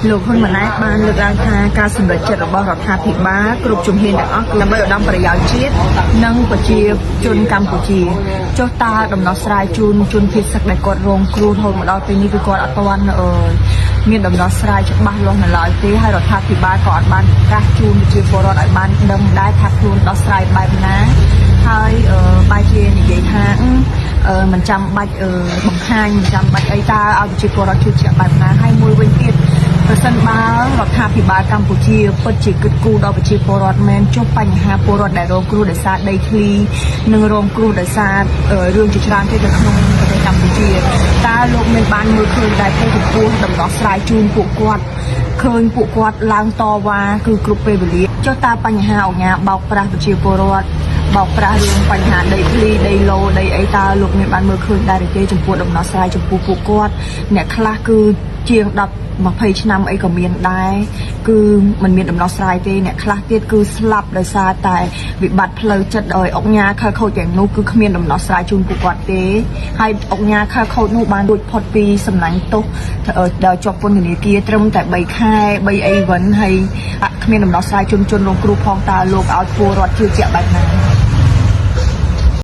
លោកហ៊ុនម៉ាណែតបានលើកឡើងថាការសម្រេចចិត្តរបស់រដ្ឋាភិបាលគ្រប់ជំហានទាំងអស់គឺដើម្បីឧត្តមប្រយោជន៍ជាតិនិងប្រជាជនកម្ពុជាចុះតើដំណោះស្រាយជូនជនភៀសសឹកដែលគាត់រងគ្រោះរហូតមកដល់ពេលនេះគឺគាត់អត់ទាន់មានដំណោះស្រាយច្បាស់លាស់នៅឡើយទេហើយរដ្ឋាភិបាលក៏អត់បានប្រកាសជូនប្រជាពលរដ្ឋឲ្យបានដឹងដែរថាខ្លួនដោះស្រាយបែបណាហើយបែរជានិយាយថាមិនចាំបាច់បង្ហាញមិនចាំបាច់អីតើឲ្យប្រជាពលរដ្ឋជឿជាក់បែបណាហើយមួយវិញទៀតប្រសិនបើរដ្ឋាភិបាលកម្ពុជាពិតជាគិតគូរដល់ប្រជាពលរដ្ឋមែនចុះបញ្ហាពលរដ្ឋដែលរងគ្រោះដោយសារដីធ្លីនិងរងគ្រោះដោយសាររឿងជាច្រើនទៀតនៅក្នុងប្រទេសកម្ពុជាតើលោកមានបានមើលឃើញដែរទេចំពោះដំណោះស្រាយជូនពួកគាត់ឃើញពួកគាត់ឡើងតវ៉ាគឺគ្រប់ពេលវេលាចុះតើបញ្ហាអង្គការបោកប្រាស់ប្រជាពលរដ្ឋបោកប្រាស់រឿងបញ្ហាដីធ្លីដីឡូដីអីតើលោកមានបានមើលឃើញដែរទេចំពោះដំណោះស្រាយចំពោះពួកគាត់អ្នកខ្លះគឺជាង10-20ឆ្នាំអីក៏មានដែរគឺมันមានដំណោះស្រាយទេអ្នកខ្លះទៀតគឺស្លាប់ដោយសារតែវិបត្តិផ្លូវចិត្តដោយអង្គការខលខូចទាំងនោះគឺគ្មានដំណោះស្រាយជូនពួកគាត់ទេហើយអង្គការខលខូចនោះបានរួចផុតពីសំណាញ់ទោសដល់ជាប់ពន្ធនាគារត្រឹមតែ3ខែ3អីវិញហើយគ្មានដំណោះស្រាយជូនជនរងគ្រោះផងតើលោកឲ្យពលរដ្ឋជឿជាក់បែបណា